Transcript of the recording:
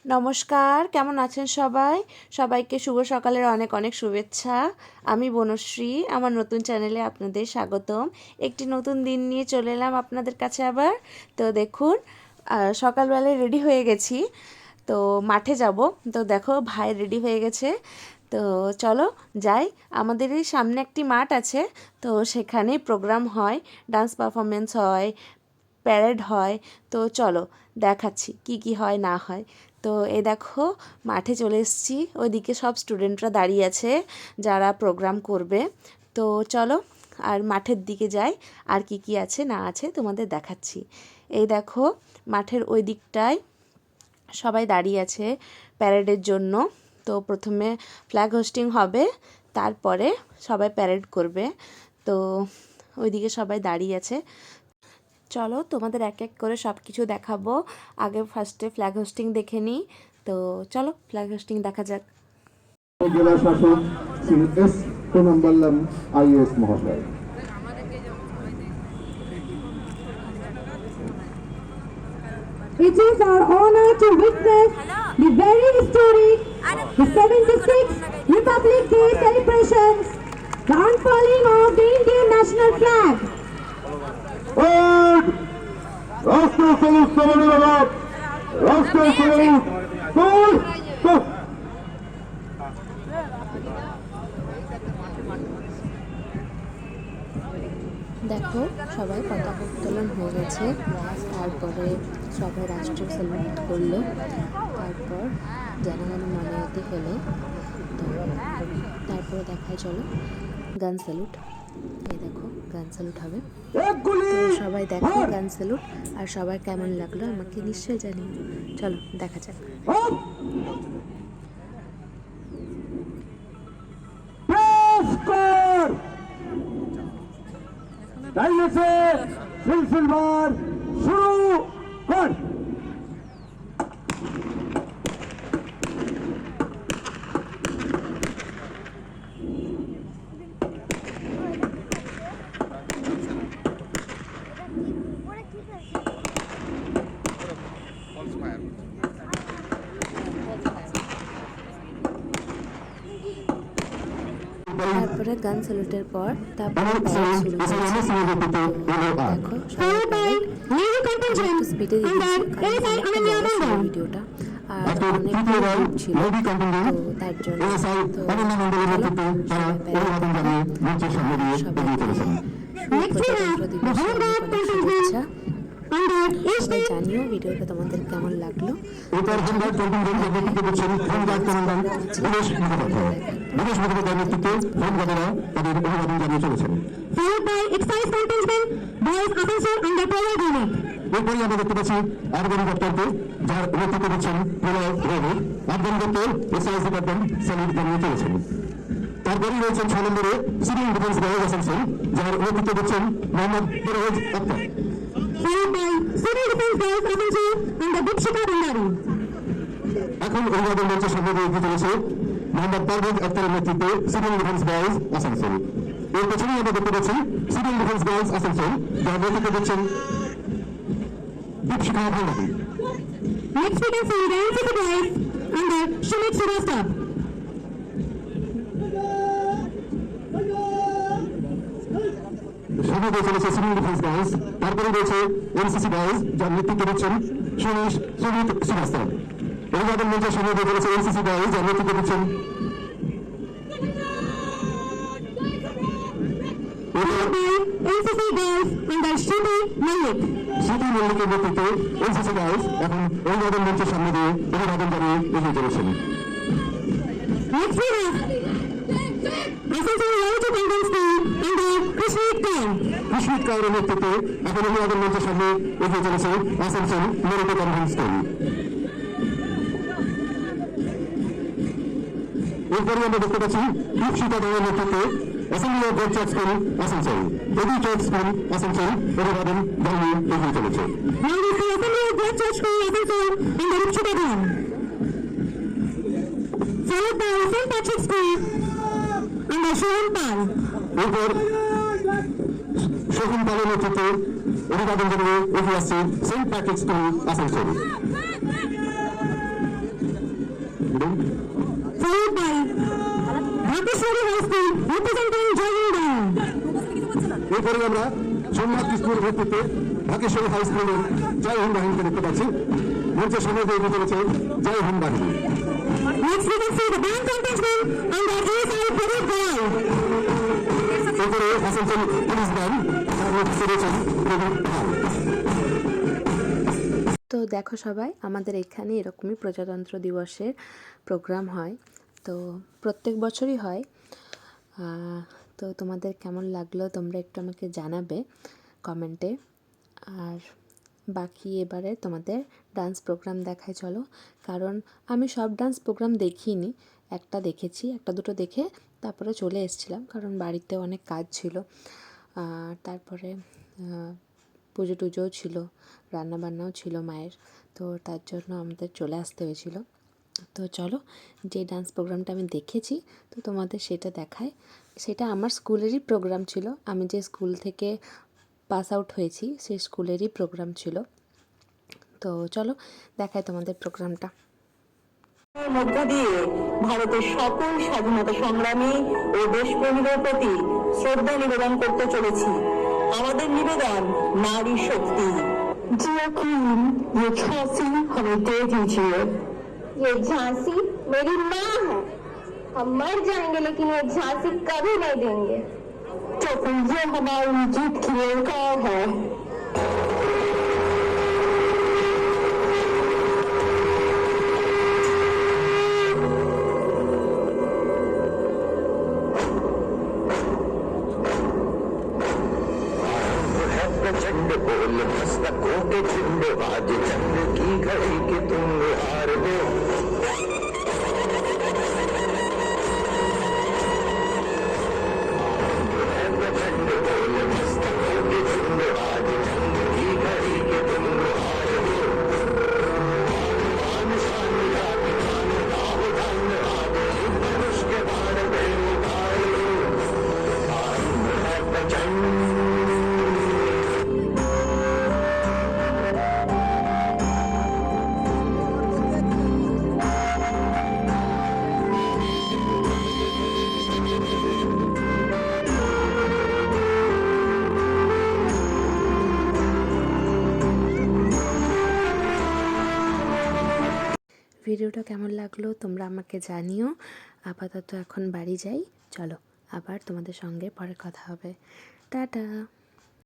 নমস্কার, কেমন আছেন সবাই? সবাইকে শুভ সকালের অনেক অনেক শুভেচ্ছা। আমি বনশ্রী, আমার নতুন চ্যানেলে আপনাদের স্বাগতম। একটি নতুন দিন নিয়ে চলে এলাম আপনাদের কাছে আবার। তো দেখুন, সকালবেলায় রেডি হয়ে গেছি, তো মাঠে যাব। তো দেখো ভাই রেডি হয়ে গেছে, তো চলো যাই। আমাদের এই সামনে একটি মাঠ আছে, তো সেখানেই প্রোগ্রাম হয়, ডান্স পারফরমেন্স হয়, প্যারেড হয়। তো চলো দেখাচ্ছি কি কি হয় না হয়। তো এই দেখো মাঠে চলে এসেছি, ওইদিকে সব স্টুডেন্টরা দাঁড়িয়ে আছে যারা প্রোগ্রাম করবে। তো চলো আর মাঠের দিকে যাই, আর কি কি আছে না আছে তোমাদের দেখাচ্ছি। এই দেখো মাঠের ওই দিকটায় সবাই দাঁড়িয়ে আছে প্যারেডের জন্য। তো প্রথমে ফ্ল্যাগ হোস্টিং হবে, তারপরে সবাই প্যারেড করবে। তো ওইদিকে সবাই দাঁড়িয়ে আছে, চলো তোমাদের এক এক করে সব কিছু দেখাবো। আগে ফার্স্টে ফ্ল্যাগ হোস্টিং দেখে নিই। তো চলো ফ্ল্যাগ হোস্টিং দেখা যাক। জেলা শাসক শ্রী এস পনম্বাল্লাম আইএস মহোদয়। It is our honor to witness the very historic the 76th Republic Day celebrations, the unfurling of the Indian national flag. রাষ্ট্র সবুজ সমাজ, রাষ্ট্র সবুজ দেখো সবাই পতাকা উত্তোলন হয়ে গেছে, তারপরে সবাই রাষ্ট্র স্যালুট করলো, তারপর জনগণ মনায়তি হলো। তো তারপরে দেখায় চলো গান স্যালুট। এই দেখো গান স্যালুট হবে, তো সবাই দেখো গান স্যালুট। আর সবাই কেমন লাগলো আমাকে নিশ্চয়ই জানিও। চলো দেখা যাক। সিলসিলবার শুরু কর। তারপরে গান স্যালুটের পর তারপরে প্যারেড শুরু হয়েছে। দেখো সবাই প্যারেড একটু স্পিডে দিয়ে দিচ্ছি, কারণ অনেকটা বড় ছিল ভিডিওটা আর অনেক গ্রুপ ছিল, তো তার জন্য। তো সবাই প্যারেড সবাইকে প্রজাতন্ত্র দিবসের অনেক অনেক শুভেচ্ছা। সবাই জানিও ভিডিওটা তোমাদের কেমন লাগলো। এরপরই আমরা দেখতে পাচ্ছি আফগান দপ্তরকে, যার নেতৃত্ব দিচ্ছেন প্রলয় রবি। আফগান দপ্তর এসআইএস ডিপার্টমেন্ট স্যালুট জানিয়ে চলেছেন। তারপরেই রয়েছেন 6 নম্বরে সিভিল ডিফেন্স গার্ড আসানসোল, যার নেতৃত্ব দিচ্ছেন মোহাম্মদ ফিরোজ আক্তার। এখন অভিবাদন মঞ্চের সামনে দিয়ে এগিয়ে চলেছে মোহাম্মদ পারভেজ আক্তারের নেতৃত্বে সিভিল ডিফেন্স গার্লস আসানসোল। এর পেছনেই আমরা দেখতে পাচ্ছি সিভিল ডিফেন্স গার্লস আসানসোল, যার নেতৃত্ব দিচ্ছেন দীপশিখা Bhandari. Next we can see the NCC boys under Sumit Srivastava. সামনে দিয়ে চলেছে সিভিল ডিফেন্স গার্লস, তারপরে রয়েছে এনসিসি বয়েজ, যার নেতৃত্ব দিচ্ছেন সুমিত শ্রীবাস্তব। অভিবাদন মঞ্চের সামনে দিয়ে চলেছে এনসিসি বয়েজ, যার নেতৃত্ব দিচ্ছেন NCC girls under Shruti Malik. City মল্লিকের নেতৃত্বে এনসিসি গার্লস এখন অভিবাদন মঞ্চের সামনে দিয়ে অভিবাদন জানিয়ে এগিয়ে চলেছেন। Next we have Asansol Relative Indian School under Krishnath Kaur. কৃষ্ণিত কাউরের নেতৃত্বে এখন অভিবাদন মঞ্চের সামনে এগিয়ে চলেছে আসানসোল মেরিটো কনভেন্ট স্কুল। এরপরে আমরা দেখতে পাচ্ছি দীপশিখা দেওয়ার নেতৃত্বে assembly of God church school Asansol, AD church school Asansol অভিবাদন জানিয়ে এগিয়ে চলেছে। Now we see Assembly of God Church School Asansol under Rupchita Devan. Followed by St. Patrick's School under Shohan Pal. এরপর শোভন পালের নেতৃত্বে অভিবাদন জানিয়ে এগিয়ে আসছে সেন্ট প্যাট্রিক স্কুল আসানসোল। থাকবেন। followed by Bhatteshwari High School representing Jayinda. এরপরে আমরা সোমনাথ কৃষ্ণের নেতৃত্বে ঢাকেশ্বরী হাই স্কুলের জয় হিন্দ বাহিনীকে দেখতে পাচ্ছি। মঞ্চের সামনে দিয়ে এগিয়ে চলেছে জয় হিন্দ বাহিনী। Next we can see the band contestant and the ASI Parade Boy. এরপরে আসানসোল পুলিশ ব্যান্ড তার নেতৃত্বে রয়েছেন প্রদীপ পাল। তো দেখো সবাই, আমাদের এখানে এরকমই প্রজাতন্ত্র দিবসের প্রোগ্রাম হয়, তো প্রত্যেক বছরই হয়। তো তোমাদের কেমন লাগলো তোমরা একটু আমাকে জানাবে কমেন্টে। আর বাকি এবারে তোমাদের ডান্স প্রোগ্রাম দেখায় চলো, কারণ আমি সব ডান্স প্রোগ্রাম দেখিনি, একটা দেখেছি, একটা দুটো দেখে তারপরে চলে এসেছিলাম, কারণ বাড়িতে অনেক কাজ ছিল। তারপরে পুজো টুজোও ছিল, রান্নাবান্নাও ছিল মায়ের, তো তার জন্য আমাদের চলে আসতে হয়েছিল। তো চলো, যে ডান্স প্রোগ্রামটা আমি দেখেছি তো তোমাদের সেটা দেখায়। সেটা আমার স্কুলেরই প্রোগ্রাম ছিল, আমি যে স্কুল থেকে পাস আউট হয়েছি সেই স্কুলেরই প্রোগ্রাম ছিল। তো চলো দেখায় তোমাদের প্রোগ্রামটা। এর মধ্য দিয়ে ভারতের সকল স্বাধীনতা সংগ্রামী ও দেশপ্রেমীদের প্রতি শ্রদ্ধা নিবেদন করতে চলেছি। আমাদের নিবেদন নারী শক্তি। Dear Queen, ये झांसी हमें दे दीजिए. ये झांसी मेरी माँ है. हम मर जाएंगे लेकिन ये झांसी कभी नहीं देंगे. तो फिर ये हमारी जीत की ललकार है. प्रचंड बोल मस्तकों के झुंड आज जंग की घड़ी के तुम हार दो प्रचंड बोल मस्तकों के झुंड आज जंग की घड़ी के तुम हार दो मान शान याद खान राह धन आगे धनुष के बाण में उठाए आरंभ है प्रचंड। ভিডিওটা কেমন লাগলো তোমরা আমাকে জানিও। আপাতত এখন বাড়ি যাই, চলো আবার তোমাদের সঙ্গে পরে কথা হবে। টাটা।